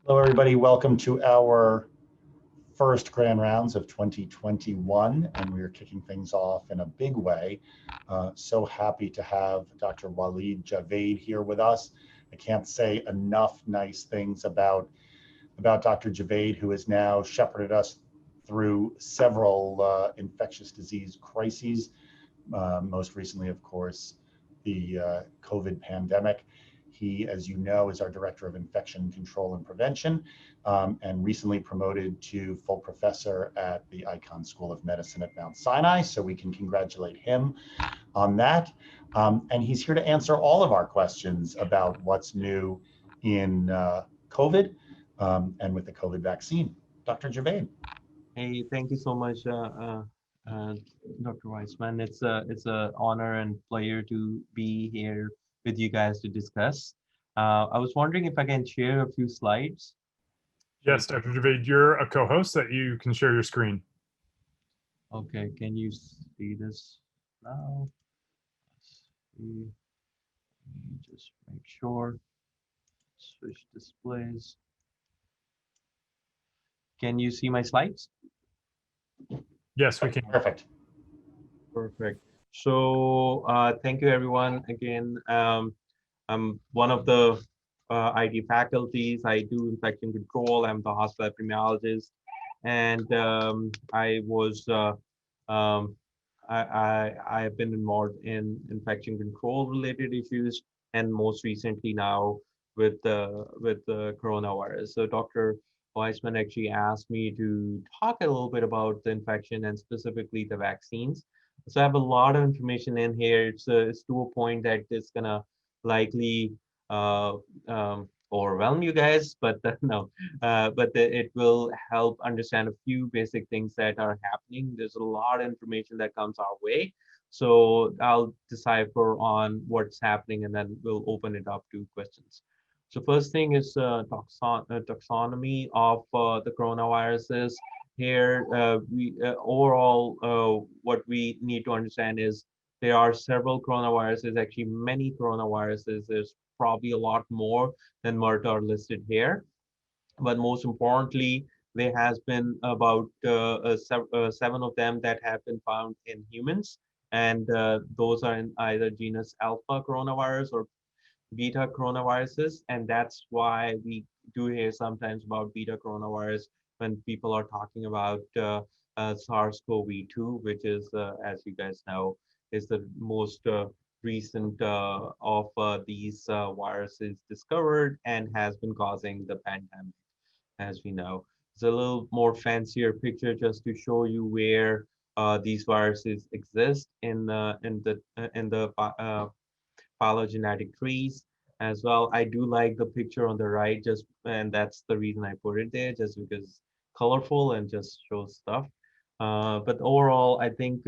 Hello, everybody. Welcome to our first grand rounds of 2021, and we are kicking things off in a big way. So happy to have Dr. Waleed Javaid here with us. I can't say enough nice things about Dr. Javaid, who has now shepherded us through several infectious disease crises, most recently, of course, the COVID pandemic. He, as you know, is our Director of Infection Control and Prevention, and recently promoted to full professor at the Icahn School of Medicine at Mount Sinai. So we can congratulate him on that. And he's here to answer all of our questions about what's new in COVID and with the COVID vaccine. Dr. Javaid. Hey, thank you so much, Dr. Weissman. It's a honor and pleasure to be here with you guys to discuss. I was wondering if I can share a few slides. Yes, Dr. Javaid, you're a co-host that you can share your screen. Okay, can you see this now? Let's see. Let me just make sure. Switch displays. Can you see my slides? Yes, we can. Perfect. Perfect. So thank you, everyone. Again, I'm one of the IT faculties. I do infection control. I'm the hospital epidemiologist, and I have been involved in infection control related issues, and most recently now with the coronavirus. So Dr. Weissman actually asked me to talk a little bit about the infection and specifically the vaccines. So I have a lot of information in here. It's to a point that it's gonna likely uh, overwhelm you guys, but no, it will help understand a few basic things that are happening. There's a lot of information that comes our way. So I'll decipher on what's happening and then we'll open it up to questions. So first thing is taxonomy of the coronaviruses. Here, we overall, what we need to understand is there are several coronaviruses, actually many coronaviruses. There's probably a lot more than what are listed here. But most importantly, there has been about seven of them that have been found in humans. And those are in either genus alpha coronavirus or beta coronaviruses, and that's why we do hear sometimes about beta coronavirus when people are talking about SARS-CoV-2, which is, as you guys know, is the most recent of these viruses discovered and has been causing the pandemic, as we know. It's a little more fancier picture just to show you where these viruses exist in the phylogenetic trees as well. I do like the picture on the right, and that's the reason I put it there, just because it's colorful and just shows stuff. But overall, I think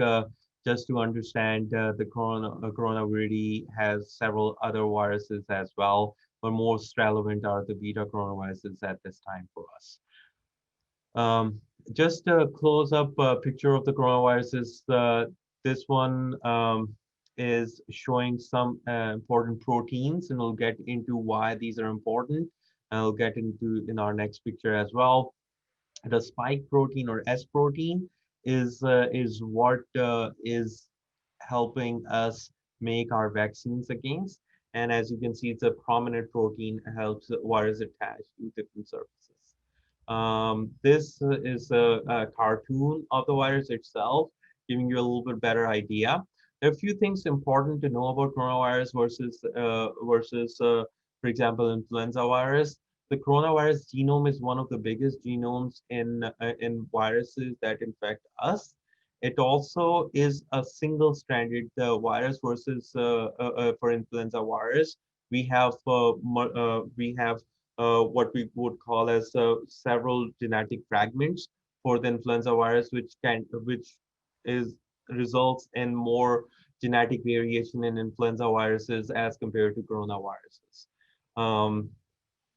just to understand the coronavirus has several other viruses as well, but most relevant are the beta coronaviruses at this time for us. Just a close-up picture of the coronaviruses. This one is showing some important proteins, and we'll get into why these are important. And I'll get into in our next picture as well. The spike protein or S protein is what is helping us make our vaccines against. And as you can see, it's a prominent protein, helps the virus attach to different surfaces. This is a cartoon of the virus itself, giving you a little bit better idea. There are a few things important to know about coronavirus versus, for example, influenza virus. The coronavirus genome is one of the biggest genomes in viruses that infect us. It also is a single-stranded virus versus for influenza virus. We have what we would call as several genetic fragments for the influenza virus, which is results in more genetic variation in influenza viruses as compared to coronaviruses.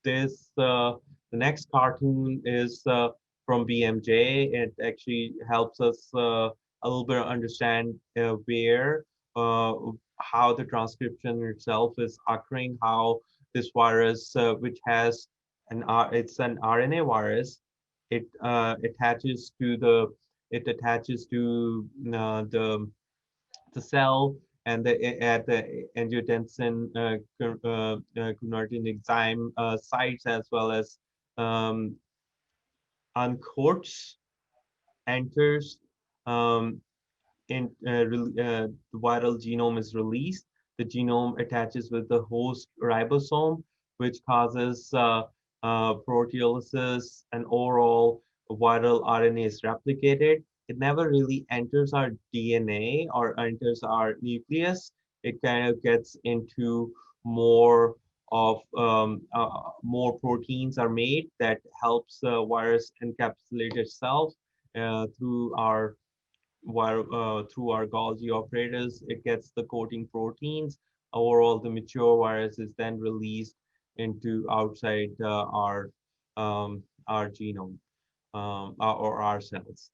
The next cartoon is from BMJ. It actually helps us a little bit understand where how the transcription itself is occurring, how this virus, which has it's an RNA virus. It attaches to the the cell and at the angiotensin converting enzyme sites, as well as um, uncoats, enters um, the viral genome is released. The genome attaches with the host ribosome, which causes proteolysis, and overall viral RNA is replicated. It never really enters our DNA or enters our nucleus. It kind of gets into more more proteins are made that helps the virus encapsulate itself through our Golgi operators. It gets the coating proteins. Overall, the mature virus is then released into outside our genome or our cells.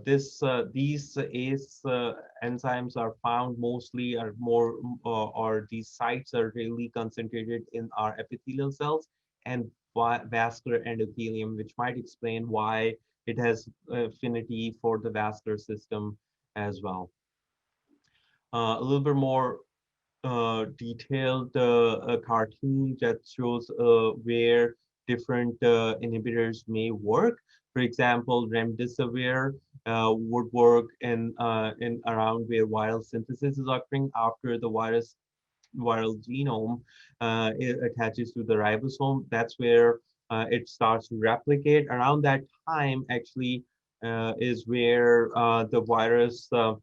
These ACE enzymes are found mostly are more or these sites are really concentrated in our epithelial cells and vascular endothelium, which might explain why it has affinity for the vascular system as well. A little bit more detailed cartoon that shows where different inhibitors may work. For example, remdesivir would work in around where viral synthesis is occurring after the viral genome it attaches to the ribosome. That's where it starts to replicate. Around that time, actually, is where the virus uh,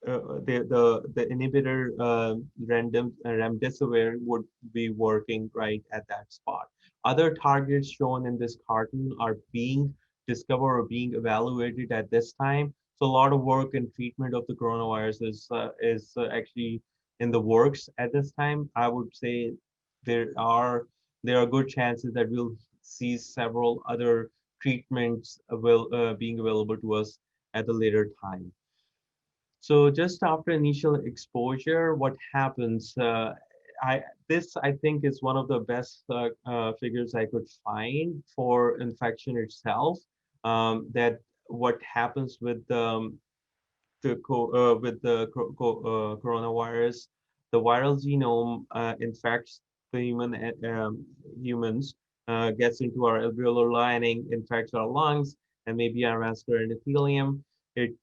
uh, the inhibitor remdesivir would be working right at that spot. Other targets shown in this cartoon are being discovered or being evaluated at this time. So a lot of work and treatment of the coronavirus is actually in the works at this time. I would say there are there are good chances that we'll see several other treatments being available to us at a later time. So just after initial exposure, what happens? I think is one of the best figures I could find for infection itself. That what happens with coronavirus, the viral genome infects the humans, gets into our alveolar lining, infects our lungs, and maybe our vascular endothelium. It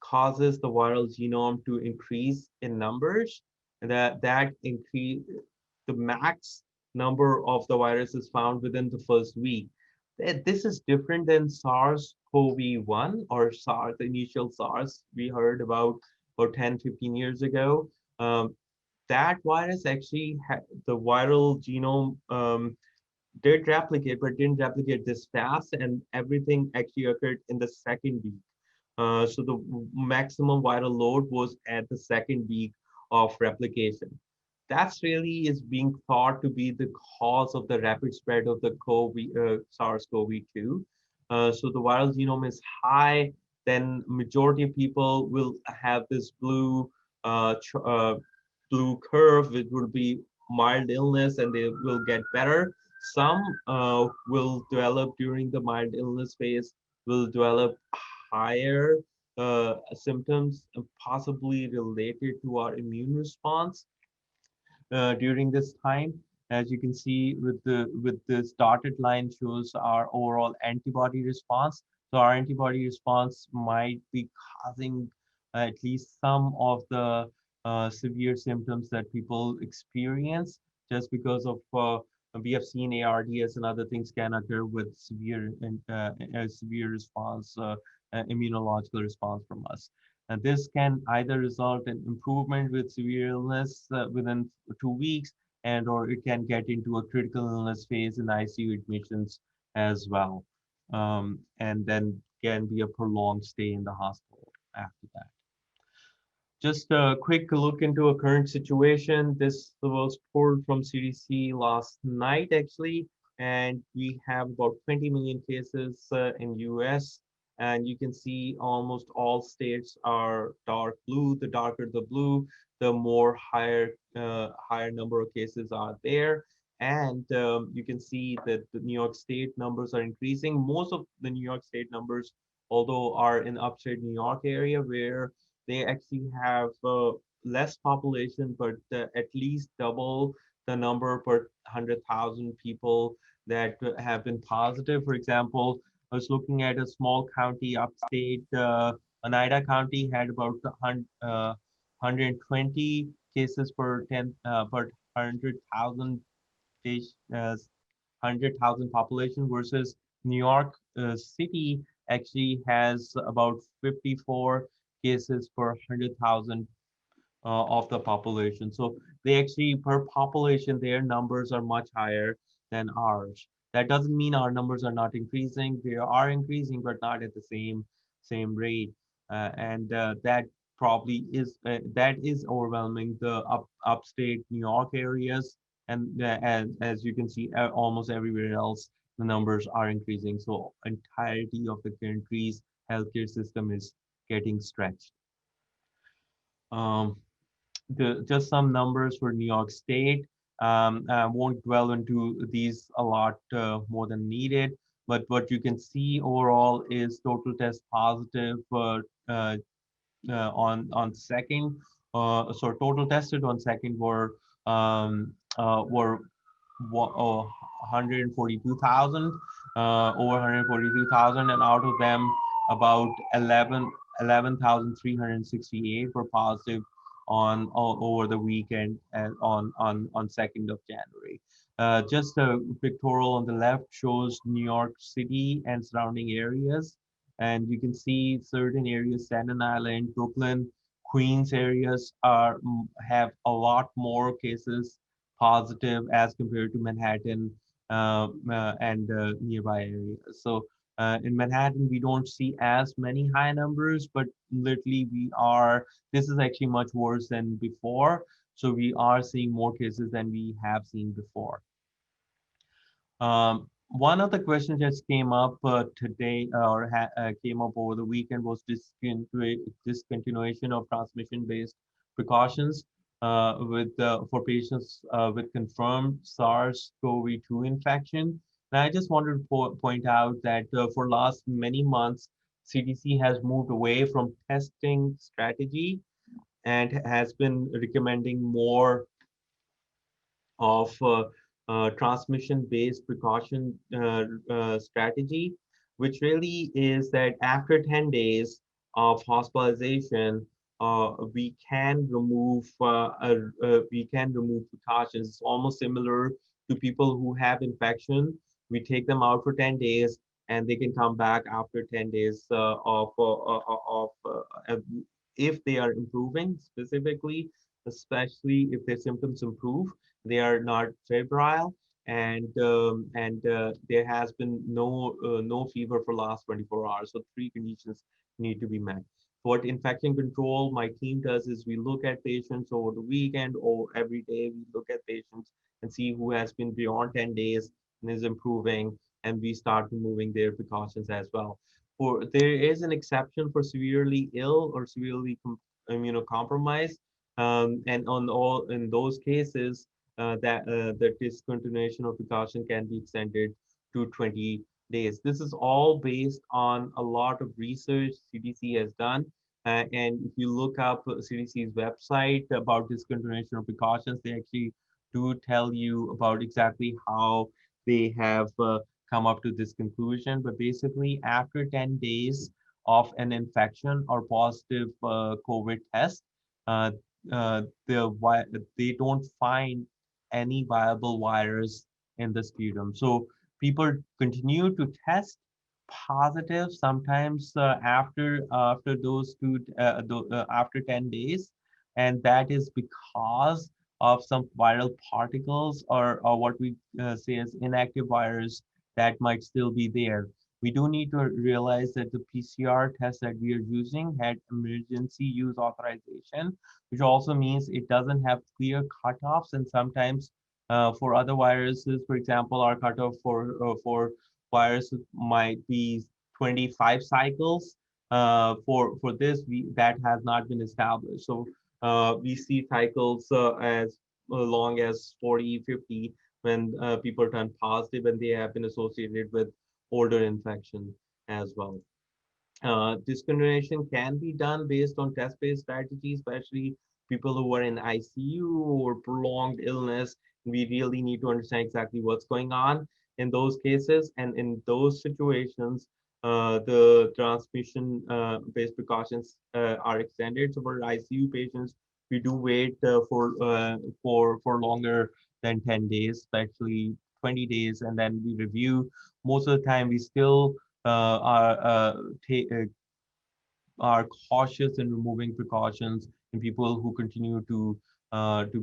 causes the viral genome to increase in numbers. That increase the max number of the virus is found within the first week. This is different than SARS-CoV-1 or SARS, the initial SARS we heard about 10, 15 years ago. That virus actually, the viral genome did replicate, but didn't replicate this fast, and everything actually occurred in the second week. So the maximum viral load was at the second week of replication. That's really is being thought to be the cause of the rapid spread of the SARS-CoV-2. So the viral genome is high, then majority of people will have this blue curve. It will be mild illness and they will get better. Some will develop during the mild illness phase, will develop higher symptoms, possibly related to our immune response during this time. As you can see with this dotted line shows our overall antibody response. So our antibody response might be causing at least some of the severe symptoms that people experience just because of we have seen ARDS and other things can occur with severe response, immunological response from us. And this can either result in improvement with severe illness within 2 weeks, and or it can get into a critical illness phase in ICU admissions as well. And then can be a prolonged stay in the hospital after that. Just a quick look into a current situation. This was pulled from CDC last night, actually, and we have about 20 million cases in US. And you can see almost all states are dark blue. The darker the blue, the more higher number of cases are there. And you can see that the New York State numbers are increasing. Most of the New York State numbers, although, are in upstate New York area where they actually have less population, but at least double the number per 100,000 people that have been positive. For example, I was looking at a small county upstate. Oneida County had about 120 cases per 100,000 uh, 100,000 population versus New York City actually has about 54 cases per 100,000 of the population. So they actually, per population, their numbers are much higher than ours. That doesn't mean our numbers are not increasing. They are increasing, but not at the same rate. And that probably is that is overwhelming the upstate New York areas, and as you can see, almost everywhere else the numbers are increasing. So entirety of the country's healthcare system is getting stretched. Um, just some numbers for New York State. I won't dwell into these a lot more than needed, but what you can see overall is total test positive uh, on second. So total tested on second were 142,000, over 142,000, and out of them, about 11,368 were positive on over the weekend and on 2nd of January. Just a pictorial on the left shows New York City and surrounding areas, and you can see certain areas, Staten Island, Brooklyn, Queens areas have a lot more cases positive as compared to Manhattan and nearby areas. So in Manhattan, we don't see as many high numbers, but literally this is actually much worse than before. So we are seeing more cases than we have seen before. One of the questions that came up today or came up over the weekend was discontinuation of transmission-based precautions for patients with confirmed SARS-CoV-2 infection. And I just wanted to point out that for last many months, CDC has moved away from testing strategy and has been recommending more of transmission-based precaution strategy, which really is that after 10 days of hospitalization, we can remove precautions. It's almost similar to people who have infection. We take them out for 10 days, and they can come back after 10 days if they are improving specifically, especially if their symptoms improve, they are not febrile, and there has been no fever for last 24 hours. So three conditions need to be met. What infection control my team does is we look at patients over the weekend or every day. We look at patients and see who has been beyond 10 days and is improving, and we start removing their precautions as well. There is an exception for severely ill or severely immunocompromised, and on all in those cases, that the discontinuation of precaution can be extended to 20 days. This is all based on a lot of research CDC has done. And if you look up CDC's website about discontinuation of precautions, they actually do tell you about exactly how they have come up to this conclusion. But basically, after 10 days of an infection or positive COVID test, uh, they don't find any viable virus in the sputum. So people continue to test positive sometimes after those after 10 days, and that is because of some viral particles or what we say as inactive virus that might still be there. We do need to realize that the PCR test that we are using had emergency use authorization, which also means it doesn't have clear cutoffs. And sometimes for other viruses, for example, our cutoff for viruses might be 25 cycles. For this, that has not been established. So we see cycles as long as 40, 50. when people turn positive and they have been associated with older infection as well. Discrimination can be done based on test-based strategies, especially people who are in ICU or prolonged illness. We really need to understand exactly what's going on in those cases. And in those situations, the transmission based precautions are extended. So for ICU patients, we do wait for longer than 10 days, especially 20 days, and then we review. Most of the time, we still are cautious in removing precautions in people who continue to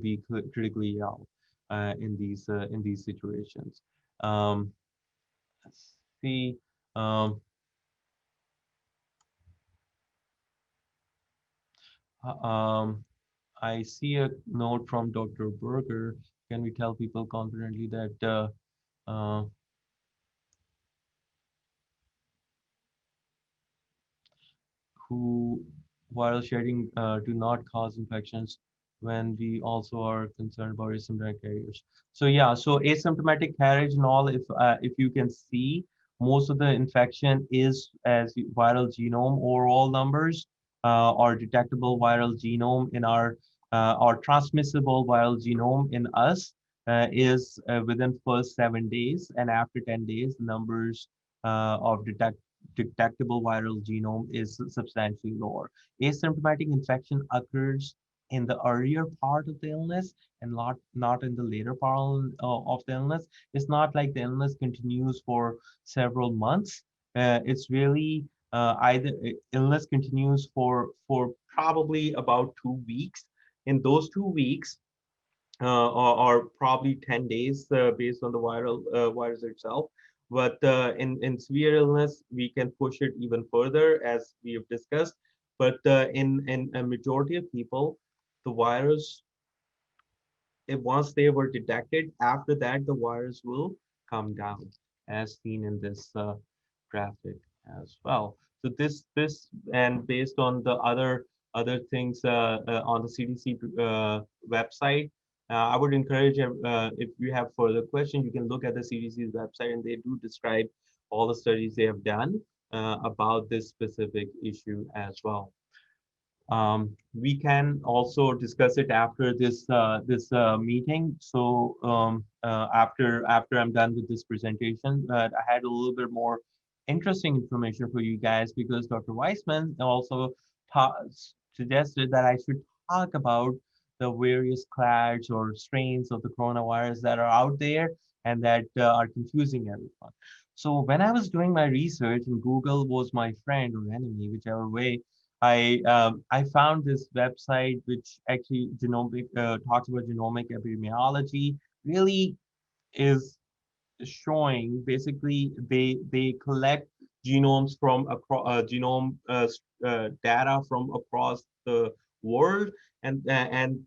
be critically ill in these situations. Um, let's see. Um, uh, um, I see a note from Dr. Berger. Can we tell people confidently that who viral shedding do not cause infections when we also are concerned about asymptomatic carriers. So yeah, so asymptomatic carriage and all, if you can see, most of the infection is as viral genome overall numbers or detectable viral genome in our or transmissible viral genome in us is within first 7 days, and after 10 days, the numbers of detectable viral genome is substantially lower. Asymptomatic infection occurs in the earlier part of the illness and not in the later part of the illness. It's not like the illness continues for several months. It's really either illness continues for probably about 2 weeks. In those 2 weeks, or probably 10 days based on the virus itself. But in severe illness, we can push it even further, as we have discussed. But in a majority of people, the virus, once they were detected, after that, the virus will come down, as seen in this graphic as well. So and based on the other things on the CDC website, I would encourage if you have further questions, you can look at the CDC's website, and they do describe all the studies they have done about this specific issue as well. We can also discuss it after this meeting. So after I'm done with this presentation, but I had a little bit more interesting information for you guys, because Dr. Weissman also suggested that I should talk about the various clades or strains of the coronavirus that are out there and that are confusing everyone. So when I was doing my research, and Google was my friend or enemy, whichever way, I found this website which actually genomic talks about genomic epidemiology. Really is showing, basically they collect genomes from across data from across the world, and the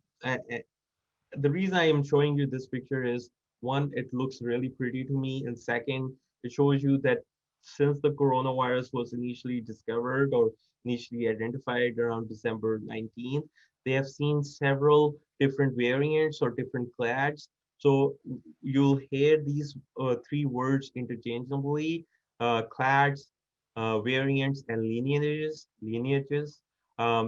reason I am showing you this picture is, one, it looks really pretty to me, and second, it shows you that since the coronavirus was initially discovered or initially identified around December 19th, they have seen several different variants or different clades. So you'll hear these three words interchangeably: clades, variants, and lineages.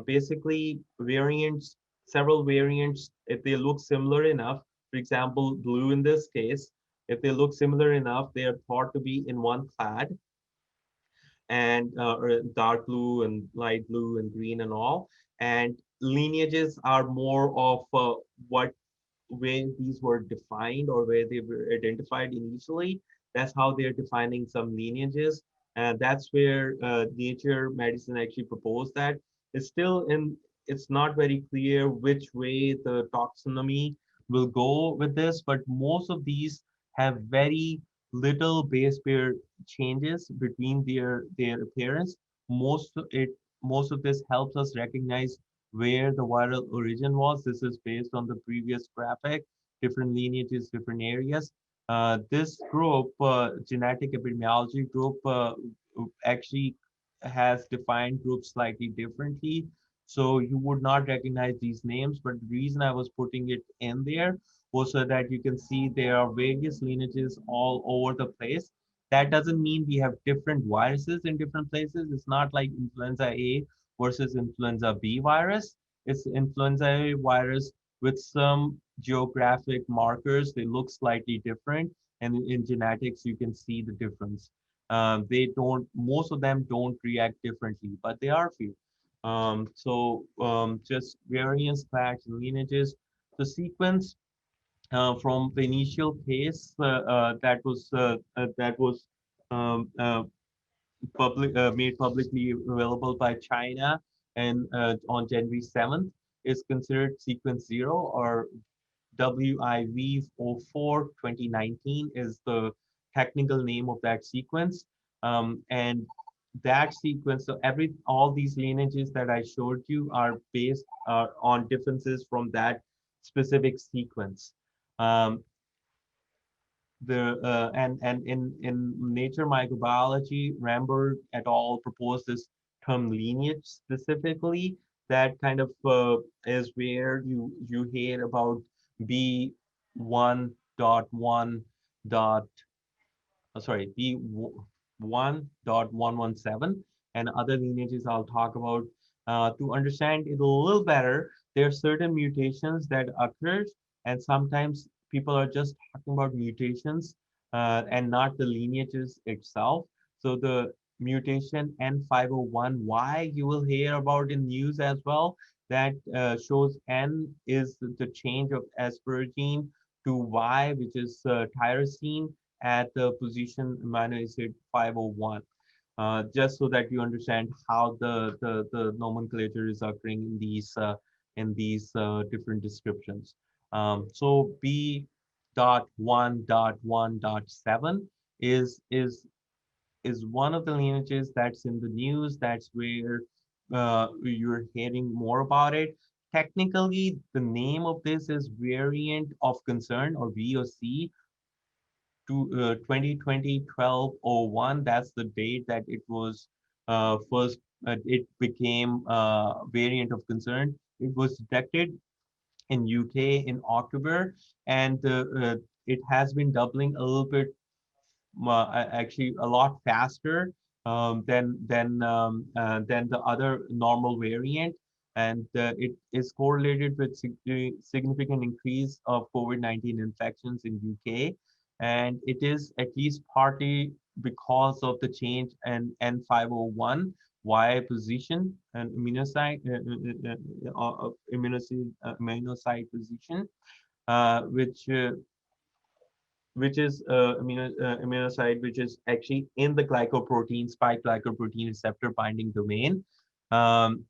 Basically, variants, several variants, if they look similar enough, for example, blue in this case, if they look similar enough, they are thought to be in one clade, and or dark blue and light blue and green and all. And lineages are more of what where these were defined or where they were identified initially. That's how they're defining some lineages. And that's where nature medicine actually proposed that. It's still in, it's not very clear which way the taxonomy will go with this, but most of these have very little base pair changes between their appearance. Most of this helps us recognize where the viral origin was. This is based on the previous graphic, different lineages, different areas. This group, genetic epidemiology group, actually has defined groups slightly differently. So you would not recognize these names, but the reason I was putting it in there so that you can see there are various lineages all over the place. That doesn't mean we have different viruses in different places. It's not like influenza A versus influenza B virus. It's influenza A virus with some geographic markers. They look slightly different. And in genetics, you can see the difference. They don't, most of them don't react differently, but they are few. Just variants, facts, and lineages. The sequence from the initial case that was um, uh, made publicly available by China and on January 7th is considered sequence 0, or WIV04 2019 is the technical name of that sequence. And that sequence, so all these lineages that I showed you are based on differences from that specific sequence. Um, and in Nature Microbiology, Ramberg et al. Proposed this term lineage specifically. That kind of is where you hear about B1.1 dot sorry, B1.117 and other lineages I'll talk about. To understand it a little better, there are certain mutations that occurs, and sometimes people are just talking about mutations and not the lineages itself. So the mutation N501Y you will hear about in news as well, that shows N is the change of asparagine to Y, which is tyrosine, at the position amino acid 501, just so that you understand how the nomenclature is occurring in these different descriptions. So B.1.1.7 is one of the lineages that's in the news. That's where you're hearing more about it. Technically, the name of this is variant of concern, or VOC, to 2020-12-01. That's the date that it was first, it became variant of concern. It was detected in UK in October, and it has been doubling a little bit, actually a lot faster than the other normal variant, and it is correlated with significant increase of COVID-19 infections in UK, and it is at least partly because of the change in N501 Y position and immunosite position, which is immunoside, which is actually in the glycoprotein, spike glycoprotein receptor binding domain,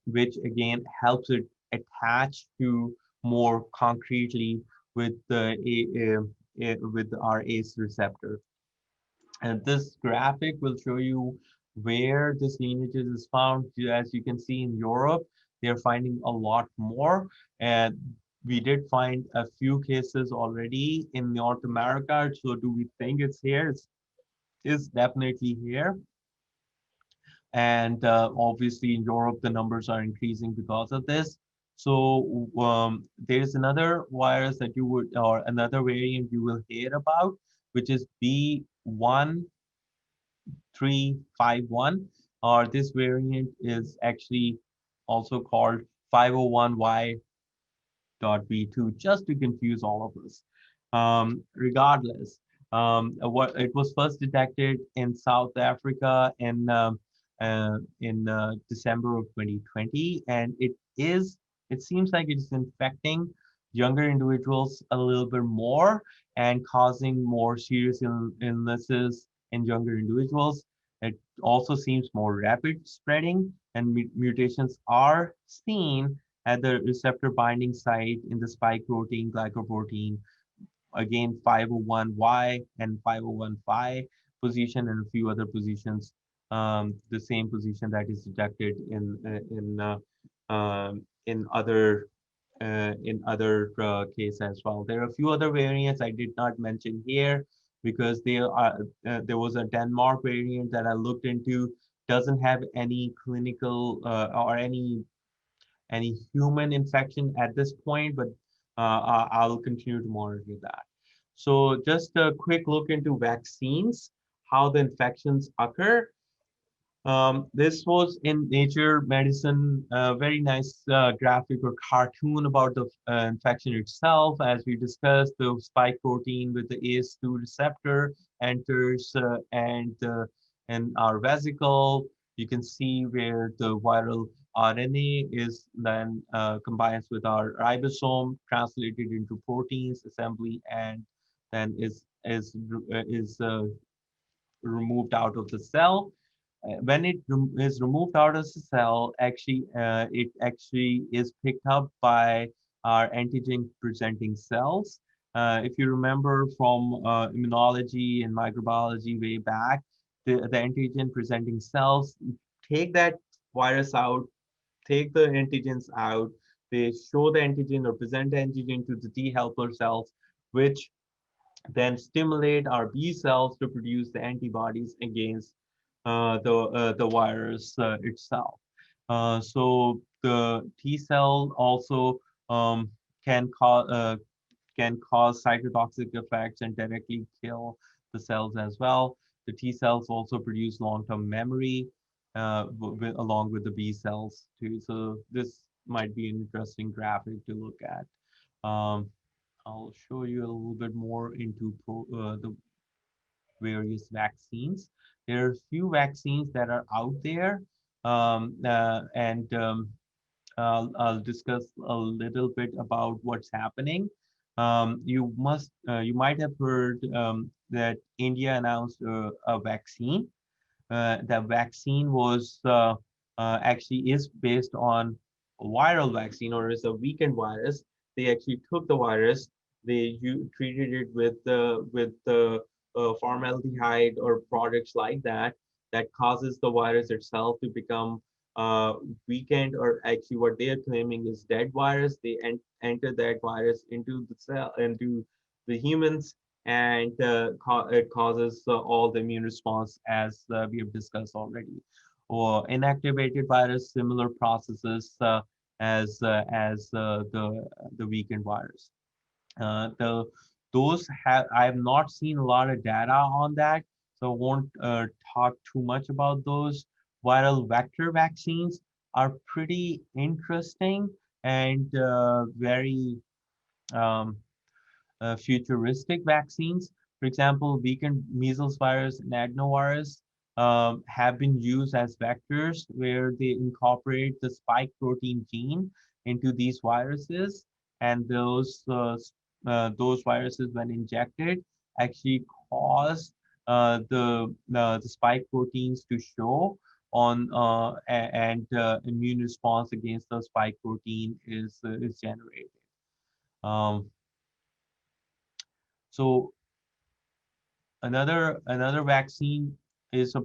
which again helps it attach to more concretely with with our ACE receptor. And this graphic will show you where this lineages is found. As you can see in Europe, they're finding a lot more. And we did find a few cases already in North America. So do we think it's here? It's definitely here. And obviously in Europe, the numbers are increasing because of this. So there's another virus that you would, or another variant you will hear about, which is B1351, or this variant is actually also called 501Y.B2, just to confuse all of us. Regardless, what it was first detected in South Africa in December of 2020, and it seems like it's infecting younger individuals a little bit more and causing more serious illnesses in younger individuals. It also seems more rapid spreading, and mutations are seen at the receptor binding site in the spike protein, glycoprotein, again 501Y and 501Y position, and a few other positions. The same position that is detected in other case as well. There are a few other variants I did not mention here because there was a Denmark variant that I looked into, doesn't have any clinical or any human infection at this point, but I'll continue to monitor that. So just a quick look into vaccines, how the infections occur. This was in Nature Medicine, a very nice graphic or cartoon about the infection itself. As we discussed, the spike protein with the ACE2 receptor enters and our vesicle. You can see where the viral RNA is then combines with our ribosome, translated into proteins assembly, and then is removed out of the cell. When it is removed out of the cell, actually, it actually is picked up by our antigen presenting cells. If you remember from immunology and microbiology way back, the antigen presenting cells take that virus out, take the antigens out, they show the antigen or present the antigen to the T helper cells, which then stimulate our B cells to produce the antibodies against the virus itself. So the T cell also um, can cause cytotoxic effects and directly kill the cells as well. The T cells also produce long-term memory along with the B cells too. So this might be an interesting graphic to look at. Um, I'll show you a little bit more into the various vaccines. There are a few vaccines that are out there, and I'll discuss a little bit about what's happening. You might have heard that India announced a vaccine. The vaccine was actually is based on a viral vaccine or is a weakened virus. They actually took the virus, treated it with formaldehyde or products like that that causes the virus itself to become weakened, or actually what they are claiming is dead virus. They enter that virus into the cell, into the humans, and it causes all the immune response as we have discussed already. Or inactivated virus, similar processes as the weakened virus. The those have I have not seen a lot of data on that, so I won't talk too much about those. Viral vector vaccines are pretty interesting and very um, futuristic vaccines. For example, weakened measles virus and adenovirus have been used as vectors where they incorporate the spike protein gene into these viruses, and those viruses, when injected, actually cause the spike proteins to show on and immune response against the spike protein is generated. Um, so another vaccine is a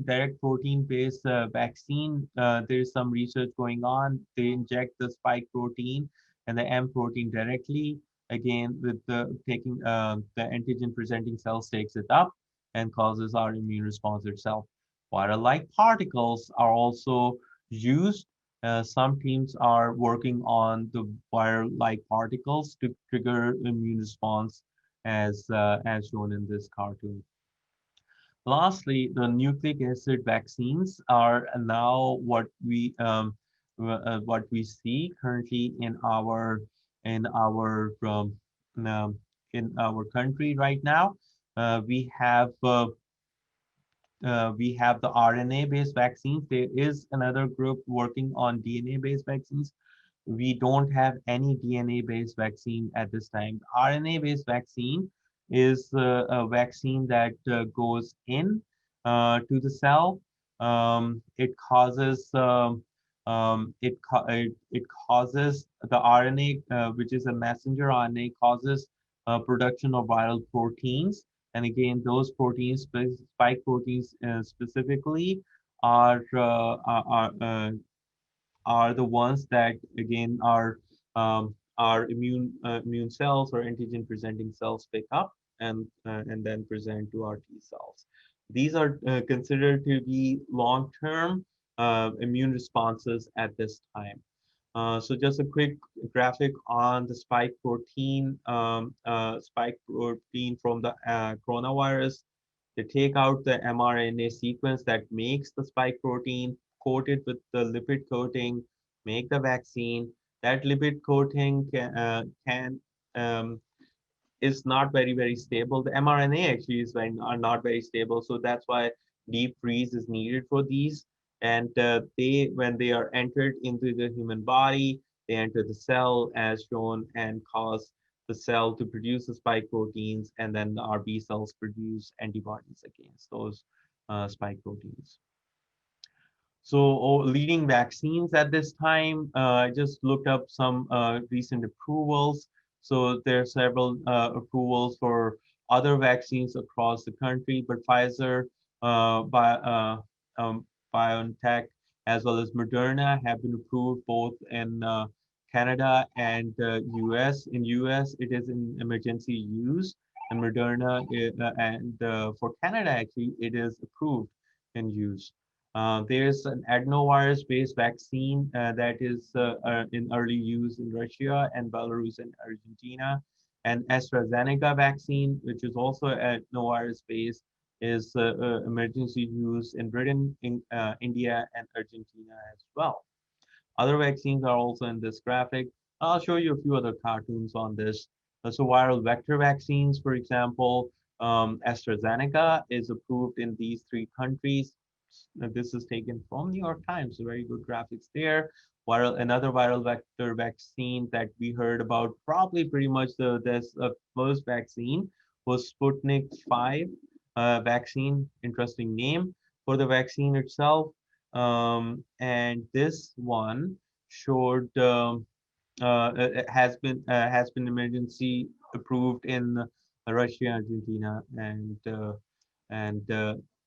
direct protein based vaccine. There's some research going on. They inject the spike protein and the M protein directly. Again, with the taking the antigen presenting cells takes it up and causes our immune response itself. Viral-like particles are also used. Some teams are working on the viral-like particles to trigger immune response as shown in this cartoon. Lastly, the nucleic acid vaccines are now what we see currently in our in our country right now. We have we have the RNA-based vaccines. There is another group working on DNA-based vaccines. We don't have any DNA-based vaccine at this time. RNA-based vaccine is a vaccine that goes in to the cell. It causes it causes the RNA, which is a messenger RNA, causes production of viral proteins. And again, those proteins, spike proteins specifically, are uh, are, are are the ones that again our immune cells or antigen presenting cells pick up and then present to our T cells. These are considered to be long-term immune responses at this time. So just a quick graphic on the spike protein from the coronavirus. They take out the mRNA sequence that makes the spike protein, coat it with the lipid coating, make the vaccine. That lipid coating can is not very stable. The mRNA actually is are not very stable, so that's why deep freeze is needed for these. And they, when they are entered into the human body, they enter the cell as shown and cause the cell to produce the spike proteins, and then our B cells produce antibodies against those spike proteins. So leading vaccines at this time, I just looked up some recent approvals. So there are several approvals for other vaccines across the country, but Pfizer, BioNTech, as well as Moderna have been approved both in Canada and US. In US, it is in emergency use, and Moderna, and for Canada, actually, it is approved in use. There's an adenovirus-based vaccine that is in early use in Russia and Belarus and Argentina. And AstraZeneca vaccine, which is also adenovirus-based, is emergency use in Britain, in India, and Argentina as well. Other vaccines are also in this graphic. I'll show you a few other cartoons on this. So viral vector vaccines, for example, AstraZeneca is approved in these three countries. This is taken from New York Times, so very good graphics there. Another viral vector vaccine that we heard about, probably pretty much this first vaccine, was Sputnik 5 vaccine. Interesting name for the vaccine itself. And this one showed has been emergency approved in Russia, Argentina, and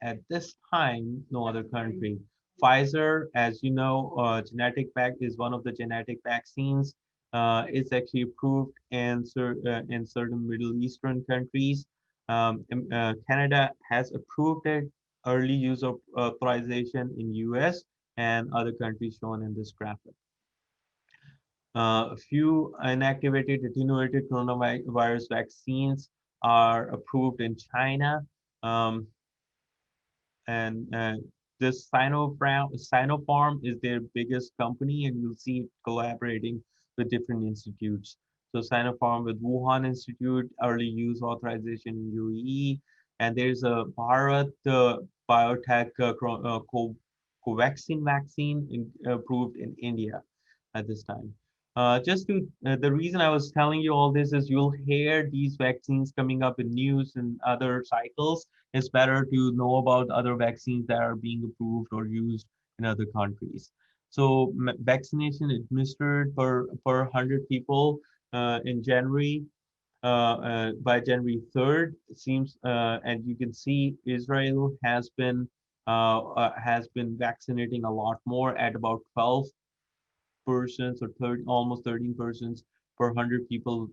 at this time, no other country. Pfizer, as you know, genetic vac is one of the genetic vaccines. It's actually approved in certain Middle Eastern countries. Canada has approved it, early use of authorization in US and other countries shown in this graphic. A few inactivated attenuated coronavirus vaccines are approved in China. Um, and this Sinopharm is their biggest company, and you'll see it collaborating with different institutes. So Sinopharm with Wuhan Institute, early use authorization in UAE, and there's a Bharat Biotech Covaxin vaccine approved in India at this time. The reason I was telling you all this is you'll hear these vaccines coming up in news and other cycles. It's better to know about other vaccines that are being approved or used in other countries. So vaccination administered per 100 people in January, by January 3rd, it seems, and you can see Israel has been vaccinating a lot more at about 12 persons or 30, almost 13 persons per 100 people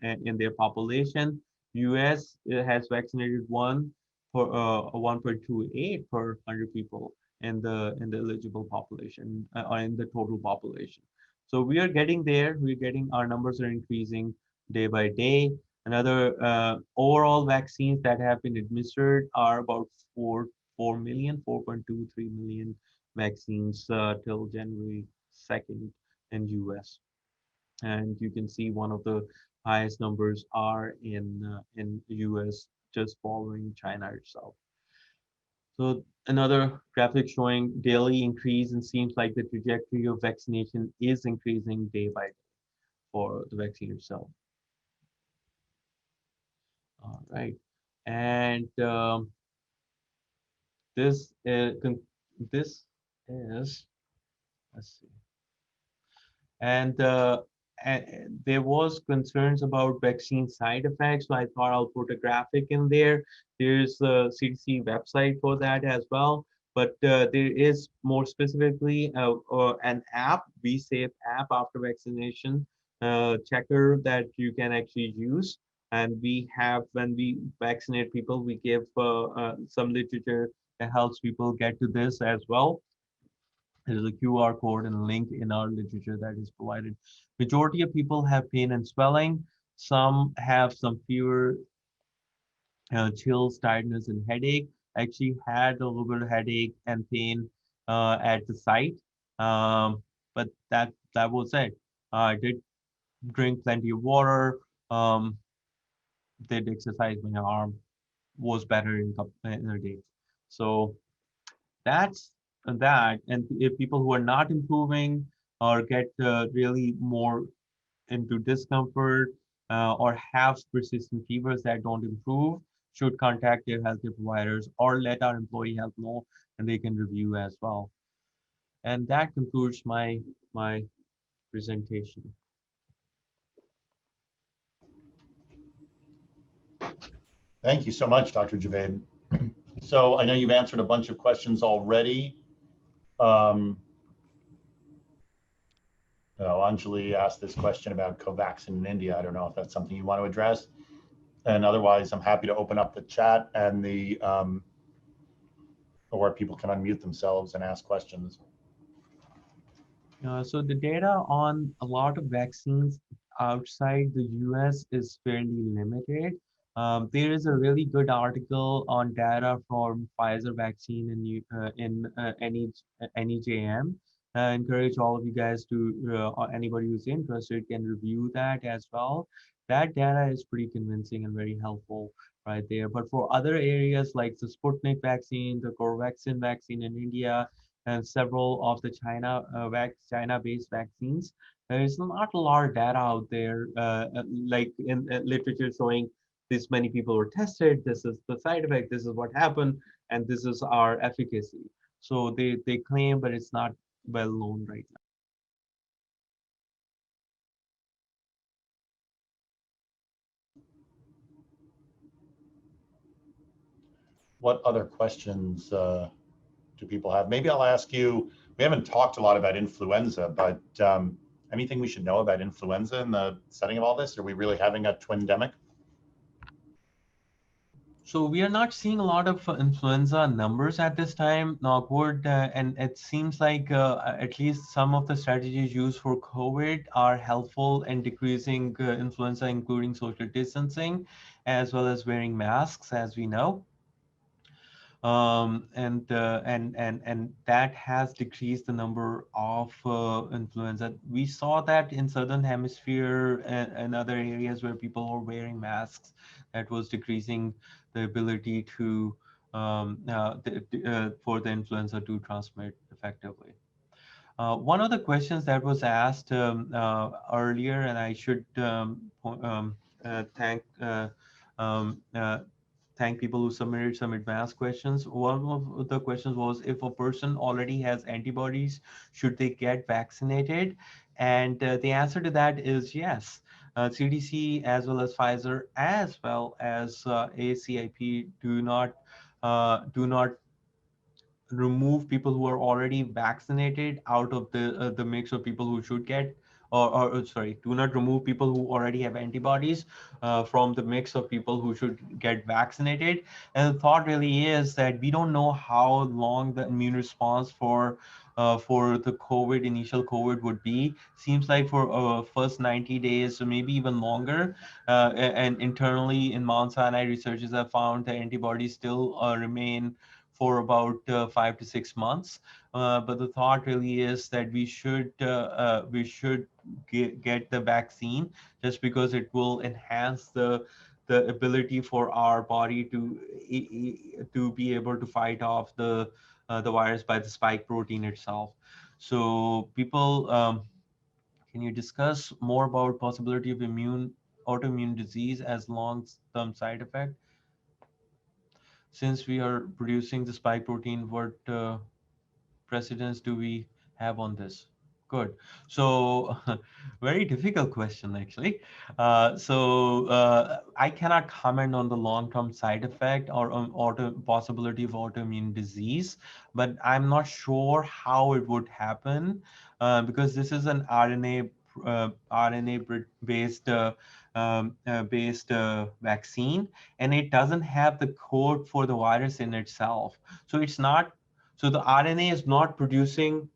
in their population. US has vaccinated 1.28 per 100 people in the eligible population or in the total population. So we are getting there. We're getting, our numbers are increasing day by day. Another overall vaccines that have been administered are about 4.23 million vaccines till January 2nd in US. And you can see one of the highest numbers are in US, just following China itself. So another graphic showing daily increase, and seems like the trajectory of vaccination is increasing day by day for the vaccine itself. All right, and this is this is, let's see. And there was concerns about vaccine side effects, so I thought I'll put a graphic in there. There's a CDC website for that as well, but there is more specifically an app, BeSafe app after vaccination checker that you can actually use. And we have, when we vaccinate people, we give some literature that helps people get to this as well. There's a QR code and a link in our literature that is provided. Majority of people have pain and swelling. Some have some fever, chills, tiredness, and headache. I actually had a little bit of headache and pain at the site, but that was it. I did drink plenty of water. Um, did exercise. My arm was better in a day. So that's that. And if people who are not improving or get really more into discomfort or have persistent fevers that don't improve, should contact their healthcare providers or let our employee health know, and they can review as well. And that concludes my presentation. Thank you so much, Dr. Javaid. So I know you've answered a bunch of questions already. Anjali asked this question about Covaxin in India. I don't know if that's something you want to address. And otherwise, I'm happy to open up the chat and where people can unmute themselves and ask questions. So the data on a lot of vaccines outside the US is fairly limited. There is a really good article on data from Pfizer vaccine in NEJM. I encourage all of you guys to, or anybody who's interested can review that as well. That data is pretty convincing and very helpful right there. But for other areas like the Sputnik vaccine, the Covaxin vaccine in India, and several of the China-based vaccines, there is not a lot of data out there, like in literature showing this many people were tested, this is the side effect, this is what happened, and this is our efficacy. So they claim, but it's not well known right now. What other questions do people have? Maybe I'll ask you, we haven't talked a lot about influenza, but anything we should know about influenza in the setting of all this? Are we really having a twindemic? So we are not seeing a lot of influenza numbers at this time, knockwood, and it seems like at least some of the strategies used for COVID are helpful in decreasing influenza, including social distancing, as well as wearing masks, as we know. And that has decreased the number of influenza. We saw that in Southern Hemisphere and other areas where people were wearing masks, that was decreasing the ability to for the influenza to transmit effectively. One of the questions that was asked earlier, and I should thank thank people who submitted some advanced questions. One of the questions was, if a person already has antibodies, should they get vaccinated? And the answer to that is yes. CDC, as well as Pfizer, as well as ACIP, do not remove people who are already vaccinated out of the mix of people who should get, or sorry, do not remove people who already have antibodies from the mix of people who should get vaccinated. And the thought really is that we don't know how long the immune response for the COVID, initial COVID would be. Seems like for first 90 days or maybe even longer. And internally in Mount Sinai, researchers have found that antibodies still remain for about 5 to 6 months. But the thought really is that we should get the vaccine, just because it will enhance the ability for our body to be able to fight off the virus by the spike protein itself. So people, can you discuss more about possibility of autoimmune disease as long-term side effect? Since we are producing the spike protein, what precedence do we have on this? Good. So very difficult question, actually. I cannot comment on the long-term side effect or possibility of autoimmune disease, but I'm not sure how it would happen because this is an RNA-based vaccine, and it doesn't have the code for the virus in itself. So it's not. So the RNA is not producing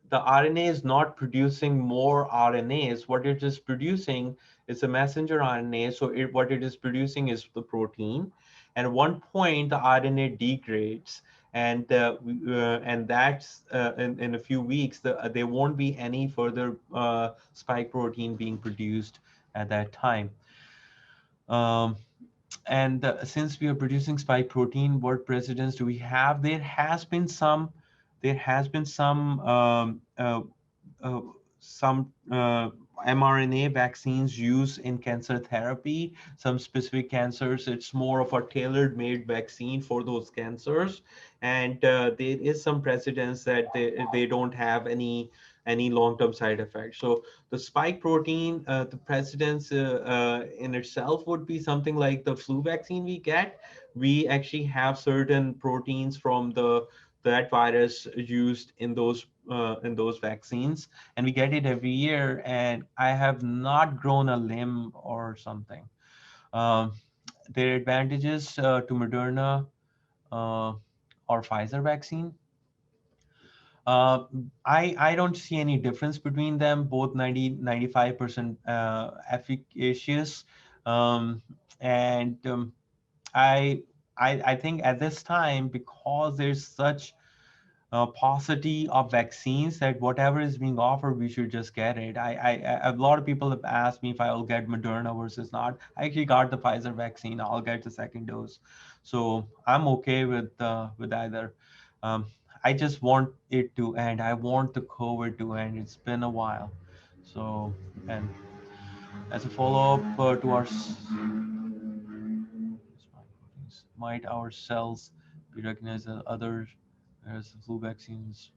the RNA is not producing more RNAs. What it is producing is a messenger RNA. So what it is producing is the protein. And at one point, the RNA degrades, and that's in a few weeks, there won't be any further spike protein being produced at that time. And since we are producing spike protein, what precedents do we have? There has been uh, some mRNA vaccines used in cancer therapy. Some specific cancers, it's more of a tailored made vaccine for those cancers. And there is some precedence that they don't have any long-term side effects. So the spike protein, the precedence in itself would be something like the flu vaccine we get. We actually have certain proteins from that virus used in those vaccines, and we get it every year. And I have not grown a limb or something. Um, there are advantages to Moderna or Pfizer vaccine. Uh, I don't see any difference between them, both 95% efficacious. Um, and I, I think at this time, because there's such paucity of vaccines, that whatever is being offered, we should just get it. A lot of people have asked me if I will get Moderna versus not. I actually got the Pfizer vaccine. I'll get the second dose, so I'm okay with either. Um, I just want it to end. I want the COVID to end. It's been a while, so and as a follow-up to our might our cells be recognized as others as the flu vaccines?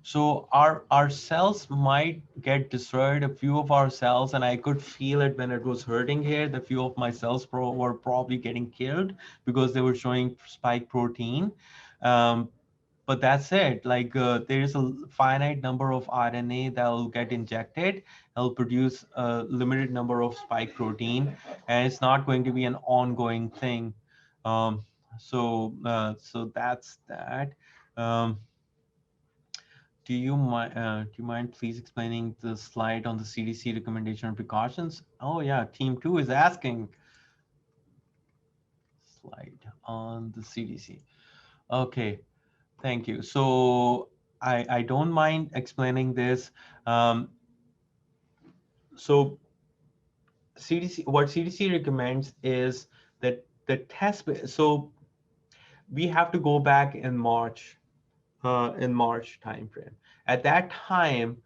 So our cells might get destroyed, a few of our cells, and I could feel it when it was hurting here. The few of my cells were probably getting killed because they were showing spike protein. But that's it. Like there is a finite number of RNA that will get injected. It'll produce a limited number of spike protein, and it's not going to be an ongoing thing. So that's that. Um, do you mind please explaining the slide on the CDC recommendation on precautions? Oh yeah, team 2 is asking. Slide on the CDC. Okay, thank you. So I don't mind explaining this. So what CDC recommends is that the test. So we have to go back in March timeframe. At that time,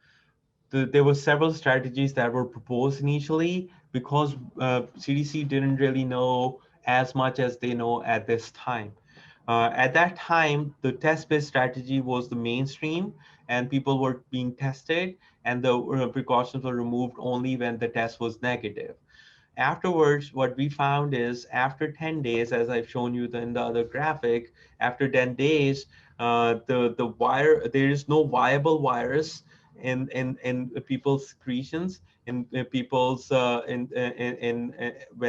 there were several strategies that were proposed initially because CDC didn't really know as much as they know at this time. At that time, the test-based strategy was the mainstream, and people were being tested, and the precautions were removed only when the test was negative. Afterwards, what we found is after 10 days, as I've shown you in the other graphic, after 10 days, there is no viable virus in people's secretions, in people's when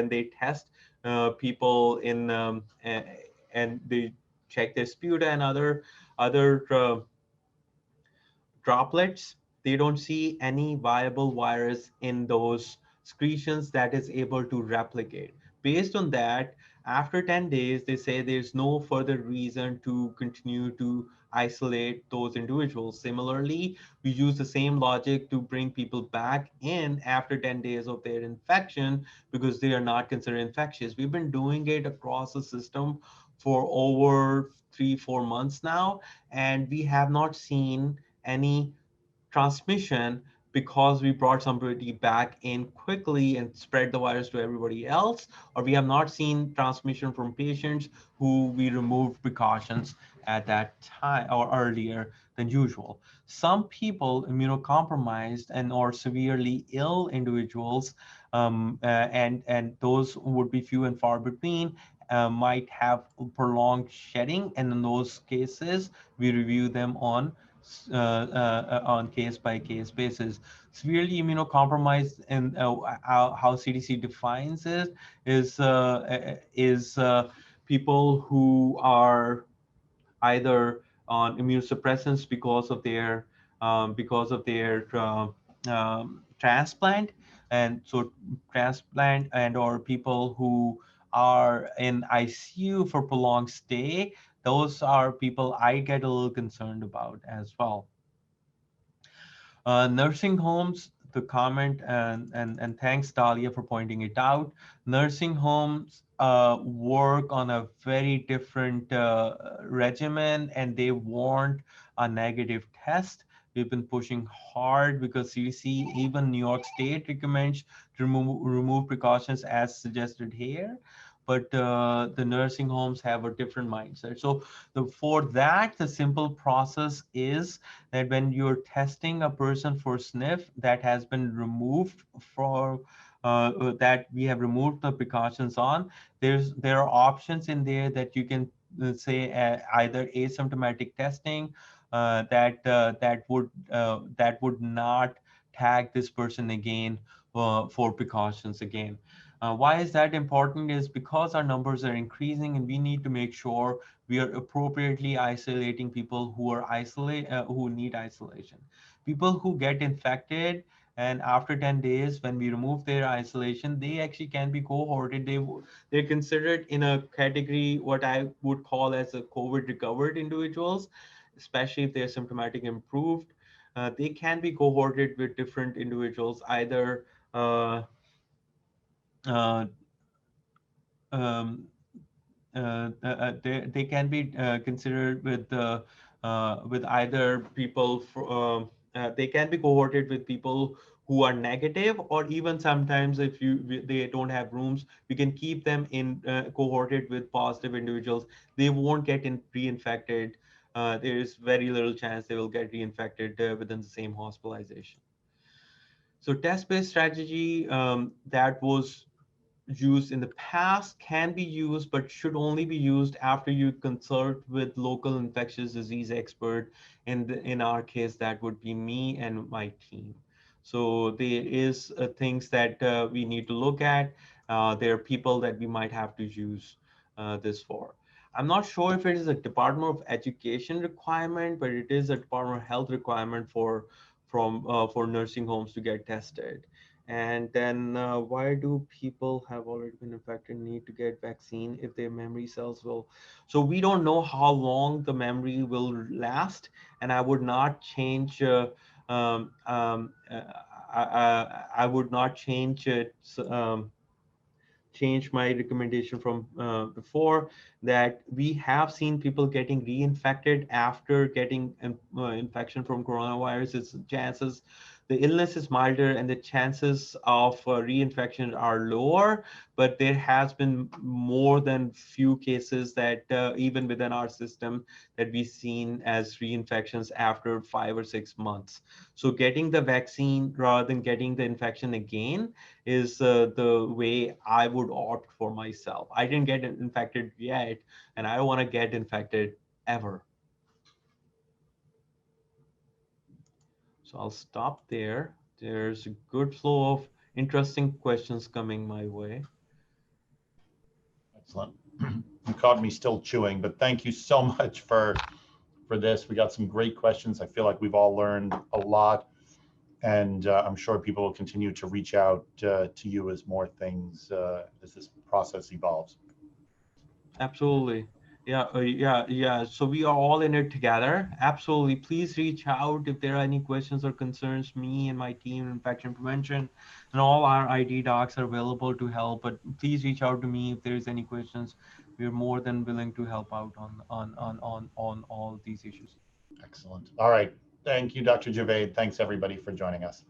they test people and they check their sputa and other droplets. They don't see any viable virus in those secretions that is able to replicate. Based on that, after 10 days, they say there's no further reason to continue to isolate those individuals. Similarly, we use the same logic to bring people back in after 10 days of their infection because they are not considered infectious. We've been doing it across the system for over 3-4 months now, and we have not seen any transmission because we brought somebody back in quickly and spread the virus to everybody else, or we have not seen transmission from patients who we removed precautions at that time or earlier than usual. Some people, immunocompromised and or severely ill individuals, and those would be few and far between, might have prolonged shedding, and in those cases, we review them on case-by-case basis. Severely immunocompromised, and how CDC defines it is people who are either on immunosuppressants because of their transplant, and so transplant and or people who are in ICU for prolonged stay. Those are people I get a little concerned about as well. Nursing homes, the comment, and thanks, Dahlia, for pointing it out. Nursing homes work on a very different regimen, and they want a negative test. We've been pushing hard because CDC, even New York State recommends to remove precautions as suggested here. But the nursing homes have a different mindset. So for that, the simple process is that when you're testing a person for sniff that has been removed for that we have removed the precautions on, there are options in there that you can say either asymptomatic testing that would not tag this person again for precautions again. Why is that important is because our numbers are increasing and we need to make sure we are appropriately isolating people who are who need isolation. People who get infected and after 10 days, when we remove their isolation, they actually can be cohorted. They're considered in a category, what I would call as a COVID recovered individuals, especially if they're symptomatic improved. They can be cohorted with different individuals, either uh, uh, um, they can be considered with either people they can be cohorted with people who are negative, or even sometimes if they don't have rooms, we can keep them in cohorted with positive individuals. They won't get reinfected. There is very little chance they will get reinfected within the same hospitalization. So test-based strategy that was used in the past can be used, but should only be used after you consult with local infectious disease expert. And in our case, that would be me and my team. So there is things that we need to look at. There are people that we might have to use this for. I'm not sure if it is a Department of Education requirement, but it is a Department of Health requirement for nursing homes to get tested. And then why do people have already been infected need to get vaccine if their memory cells will? So we don't know how long the memory will last, and I would not change. Um, um, uh, I would not change it. Change my recommendation from before, that we have seen people getting reinfected after getting infection from coronavirus. Its chances, the illness is milder and the chances of reinfection are lower, but there has been more than few cases that even within our system that we've seen as reinfections after 5 or 6 months. So getting the vaccine rather than getting the infection again is the way I would opt for myself. I didn't get infected yet, and I don't want to get infected ever. So I'll stop there. There's a good flow of interesting questions coming my way. Excellent. You caught me still chewing, but thank you so much for this. We got some great questions. I feel like we've all learned a lot, and I'm sure people will continue to reach out to you as more things as this process evolves. Absolutely. Yeah. So we are all in it together. Absolutely. Please reach out if there are any questions or concerns. Me and my team in infection prevention and all our ID docs are available to help. But please reach out to me if there is any questions. We're more than willing to help out on all these issues. Excellent. All right. Thank you, Dr. Javaid. Thanks everybody for joining us.